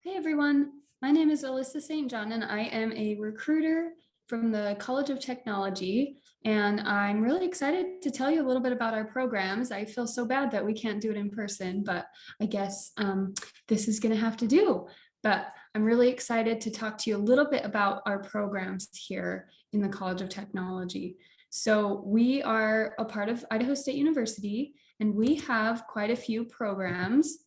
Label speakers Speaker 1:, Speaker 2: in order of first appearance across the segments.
Speaker 1: Hey everyone, my name is Alyssa St. John and I am a recruiter from the College of Technology, and I'm really excited to tell you a little bit about our programs. I feel so bad that we can't do it in person, but I guess this is going to have to do. But I'm really excited to talk to you a little bit about our programs here in the College of Technology. So we are a part of Idaho State University, and we have quite a few programs.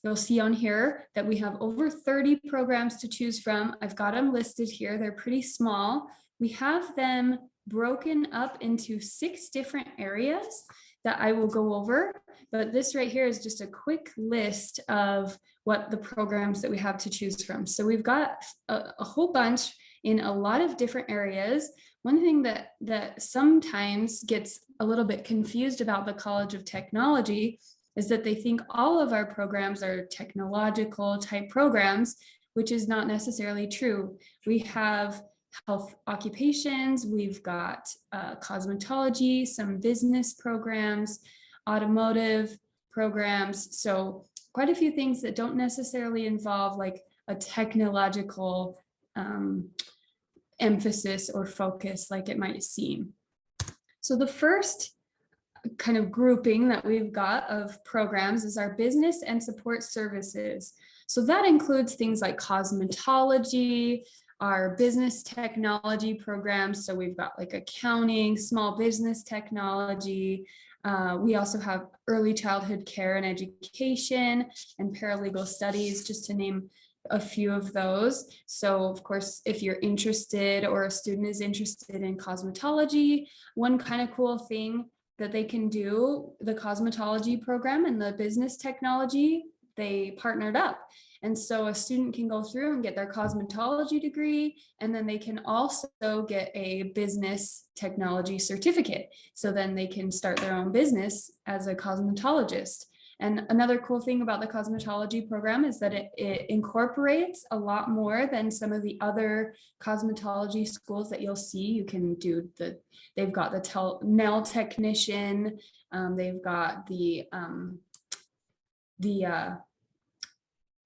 Speaker 1: You'll see on here that we have over 30 programs to choose from. I've got them listed here. They're pretty small. We have them broken up into 6 different areas that I will go over, but this right here is just a quick list of what the programs that we have to choose from. So we've got a whole bunch in a lot of different areas. One thing that sometimes gets a little bit confused about the College of Technology is that they think all of our programs are technological type programs, which is not necessarily true. We have health occupations, we've got cosmetology, some business programs, automotive programs. So quite a few things that don't necessarily involve like a technological emphasis or focus like it might seem. So the first kind of grouping that we've got of programs is our business and support services. So that includes things like cosmetology, our business technology programs. So we've got like accounting, small business technology. We also have early childhood care and education and paralegal studies, just to name a few of those. So of course, if you're interested or a student is interested in cosmetology, one kind of cool thing that they can do, the cosmetology program and the business technology, they partnered up. And so a student can go through and get their cosmetology degree, and then they can also get a business technology certificate. So then they can start their own business as a cosmetologist. And another cool thing about the cosmetology program is that it incorporates a lot more than some of the other cosmetology schools that you'll see. You can do they've got the nail technician, they've got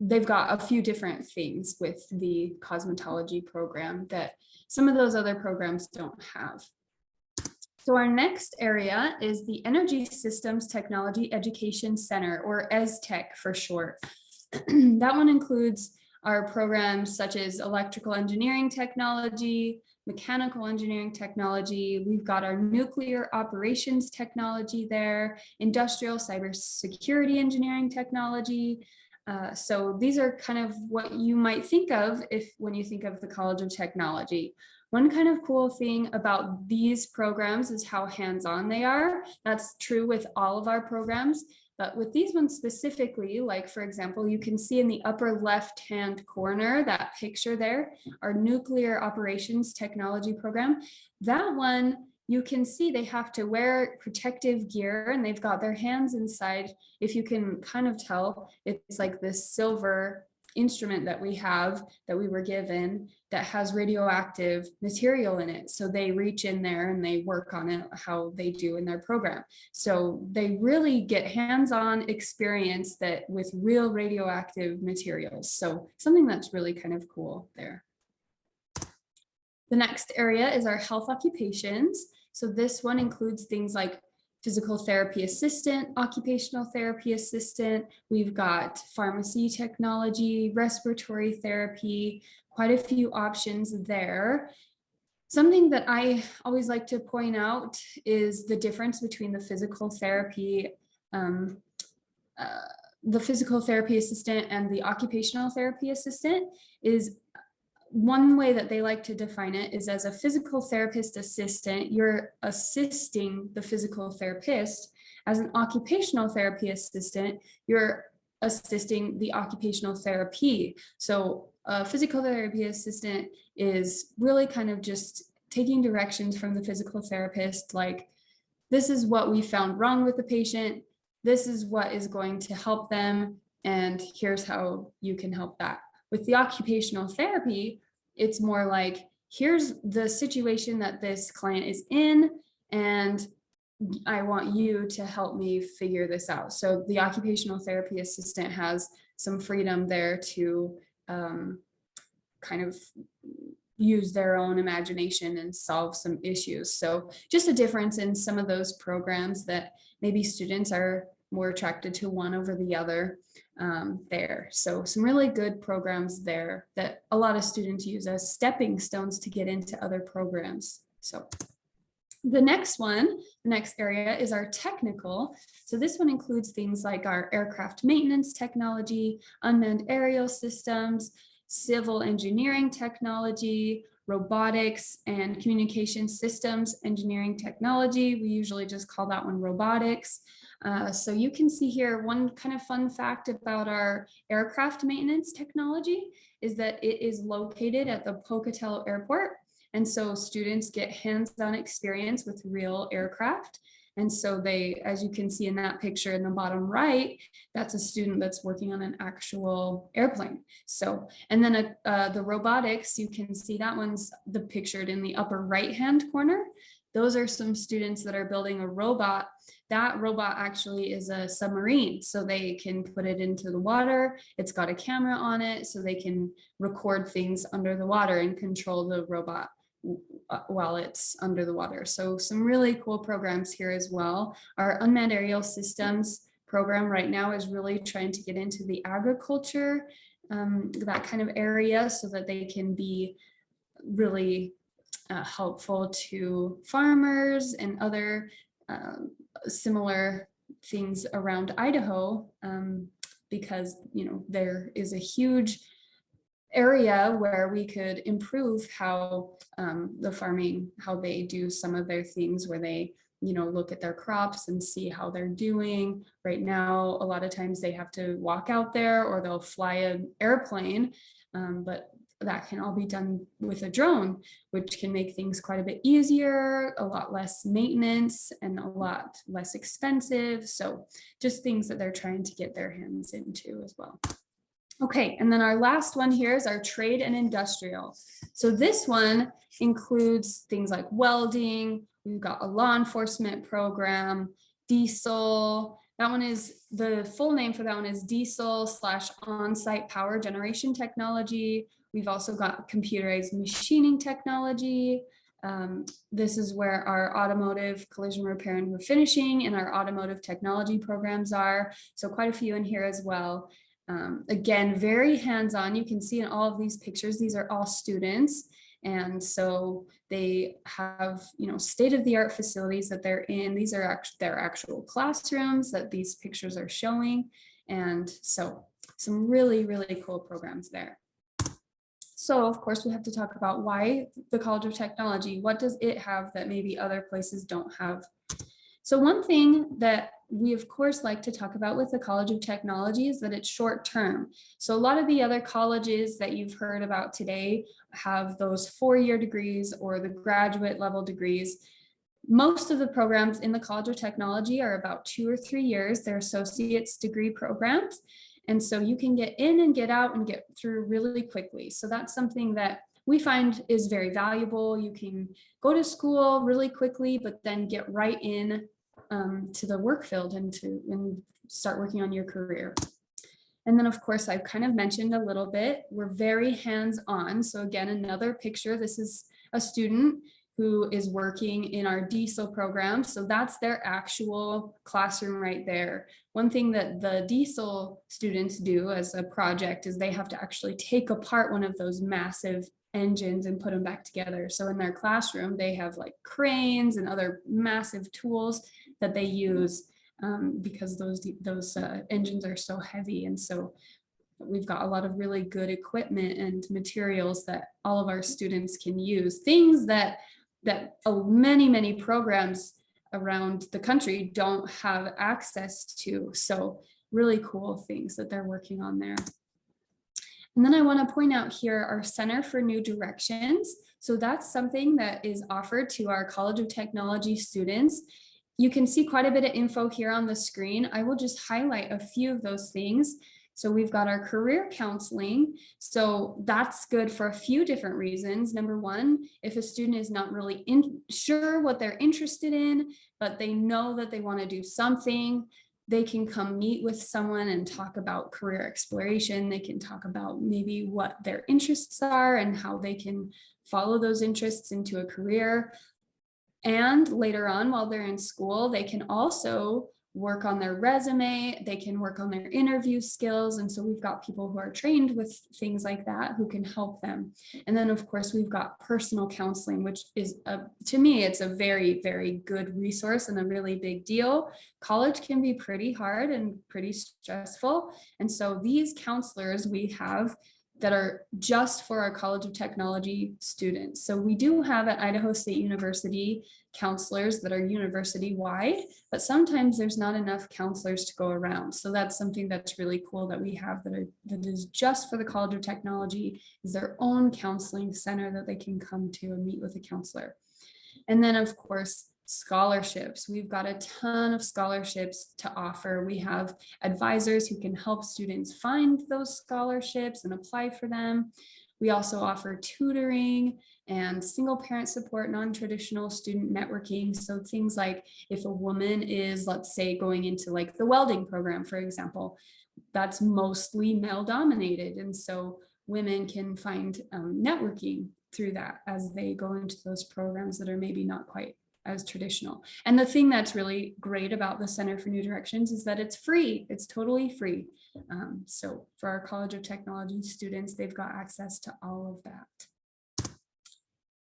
Speaker 1: they've got a few different things with the cosmetology program that some of those other programs don't have. So our next area is the Energy Systems Technology Education Center, or ESTech for short. That one includes our programs such as electrical engineering technology, mechanical engineering technology. We've got our nuclear operations technology there, industrial cybersecurity engineering technology. So these are kind of what you might think of when you think of the College of Technology. One kind of cool thing about these programs is how hands-on they are. That's true with all of our programs, but with these ones specifically, like for example, you can see in the upper left-hand corner, that picture there, our nuclear operations technology program. That one, you can see they have to wear protective gear and they've got their hands inside. If you can kind of tell, it's like this silver instrument that we have that we were given that has radioactive material in it. So they reach in there and they work on it how they do in their program. So they really get hands-on experience that with real radioactive materials. So something that's really kind of cool there. The next area is our health occupations. So this one includes things like physical therapy assistant, occupational therapy assistant. We've got pharmacy technology, respiratory therapy, quite a few options there. Something that I always like to point out is the difference between the physical therapy assistant and the occupational therapy assistant is one way that they like to define it is as a physical therapist assistant, you're assisting the physical therapist. As an occupational therapy assistant, you're assisting the occupational therapy. So a physical therapy assistant is really kind of just taking directions from the physical therapist, like, this is what we found wrong with the patient, this is what is going to help them, and here's how you can help that. With the occupational therapy, it's more like, here's the situation that this client is in, and I want you to help me figure this out. So the occupational therapy assistant has some freedom there to kind of use their own imagination and solve some issues. So just a difference in some of those programs that maybe students are more attracted to one over the other there. So some really good programs there that a lot of students use as stepping stones to get into other programs. So the next area is our technical. So this one includes things like our aircraft maintenance technology, unmanned aerial systems, civil engineering technology, robotics, and communication systems engineering technology. We usually just call that one robotics. So you can see here one kind of fun fact about our aircraft maintenance technology is that it is located at the Pocatello Airport. And so students get hands-on experience with real aircraft. And so they, as you can see in that picture in the bottom right, that's a student that's working on an actual airplane. So, and then the robotics, you can see that one's pictured in the upper right-hand corner. Those are some students that are building a robot. That robot actually is a submarine, so they can put it into the water. It's got a camera on it, so they can record things under the water and control the robot while it's under the water. So some really cool programs here as well. Our unmanned aerial systems program right now is really trying to get into the agriculture, that kind of area, so that they can be really helpful to farmers and other similar things around Idaho, because there is a huge area where we could improve how the farming, how they do some of their things, where they look at their crops and see how they're doing. Right now, a lot of times they have to walk out there or they'll fly an airplane, but that can all be done with a drone, which can make things quite a bit easier, a lot less maintenance, and a lot less expensive. So just things that they're trying to get their hands into as well. Okay, and then our last one here is our trade and industrial. So this one includes things like welding. We've got a law enforcement program, diesel. That one is, the full name for that one is diesel/on-site power generation technology. We've also got computerized machining technology. This is where our automotive collision repair and refinishing and our automotive technology programs are. So quite a few in here as well. Again, very hands-on. You can see in all of these pictures, these are all students. And so they have, state-of-the-art facilities that they're in. These are their actual classrooms that these pictures are showing. And so some really, really cool programs there. So of course, we have to talk about why the College of Technology. What does it have that maybe other places don't have? So one thing that we of course like to talk about with the College of Technology is that it's short term. So a lot of the other colleges that you've heard about today have those 4-year degrees or the graduate level degrees. Most of the programs in the College of Technology are about 2 or 3 years. They're associate's degree programs. And so you can get in and get out and get through really quickly. So that's something that we find is very valuable. You can go to school really quickly, but then get right in to the work field and start working on your career. And then of course, I've kind of mentioned a little bit, we're very hands-on. So again, another picture, this is a student who is working in our diesel program. So that's their actual classroom right there. One thing that the diesel students do as a project is they have to actually take apart one of those massive engines and put them back together. So in their classroom, they have like cranes and other massive tools that they use because those engines are so heavy. And so we've got a lot of really good equipment and materials that all of our students can use, things that many programs around the country don't have access to. So really cool things that they're working on there. And then I want to point out here our Center for New Directions. So that's something that is offered to our College of Technology students. You can see quite a bit of info here on the screen. I will just highlight a few of those things. So we've got our career counseling. So that's good for a few different reasons. Number one, if a student is not really sure what they're interested in, but they know that they want to do something, they can come meet with someone and talk about career exploration. They can talk about maybe what their interests are and how they can follow those interests into a career. And later on, while they're in school, they can also work on their resume, they can work on their interview skills. And so we've got people who are trained with things like that who can help them. And then of course, we've got personal counseling, which is, to me, it's a very, very good resource and a really big deal. College can be pretty hard and pretty stressful. And so these counselors we have that are just for our College of Technology students. So we do have at Idaho State University counselors that are university-wide, but sometimes there's not enough counselors to go around. So that's something that's really cool that we have that is just for the College of Technology, is their own counseling center that they can come to and meet with a counselor. And then of course, scholarships. We've got a ton of scholarships to offer. We have advisors who can help students find those scholarships and apply for them. We also offer tutoring and single parent support, non-traditional student networking. So things like if a woman is, let's say, going into like the welding program, for example, that's mostly male dominated. And so women can find networking through that as they go into those programs that are maybe not quite as traditional. And the thing that's really great about the Center for New Directions is that it's free. It's totally free. So for our College of Technology students, they've got access to all of that.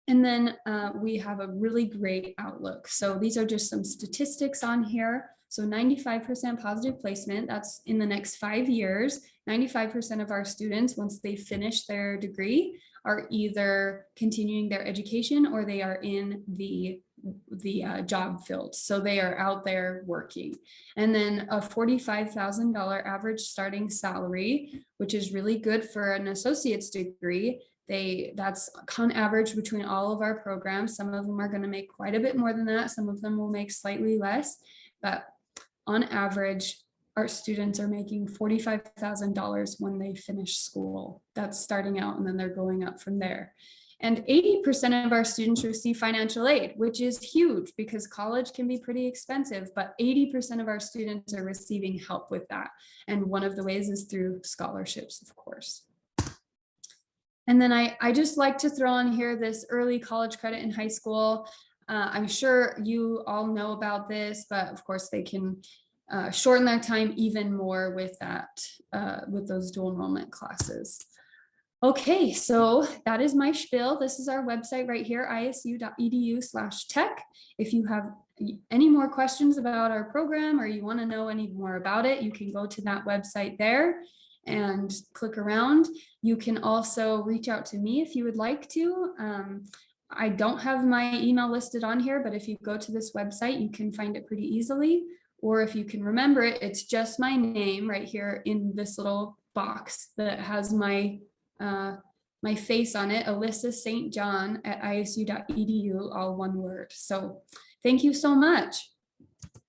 Speaker 1: And then we have a really great outlook. So these are just some statistics on here. So 95% positive placement, that's in the next 5 years. 95% of our students, once they finish their degree, are either continuing their education or they are in the job field. So they are out there working. And then a $45,000 average starting salary, which is really good for an associate's degree. That's on average between all of our programs. Some of them are going to make quite a bit more than that. Some of them will make slightly less, but on average, our students are making $45,000 when they finish school. That's starting out, and then they're going up from there. And 80% of our students receive financial aid, which is huge because college can be pretty expensive, but 80% of our students are receiving help with that. And one of the ways is through scholarships, of course. And then I just like to throw on here this early college credit in high school. I'm sure you all know about this, but of course they can shorten their time even more with that, with those dual enrollment classes. Okay, so that is my spiel. This is our website right here, isu.edu/tech. If you have any more questions about our program or you want to know any more about it, you can go to that website there and click around. You can also reach out to me if you would like to. I don't have my email listed on here, but if you go to this website, you can find it pretty easily. Or if you can remember it, it's just my name right here in this little box that has my face on it, Alyssa St. John at isu.edu, all one word. So thank you so much.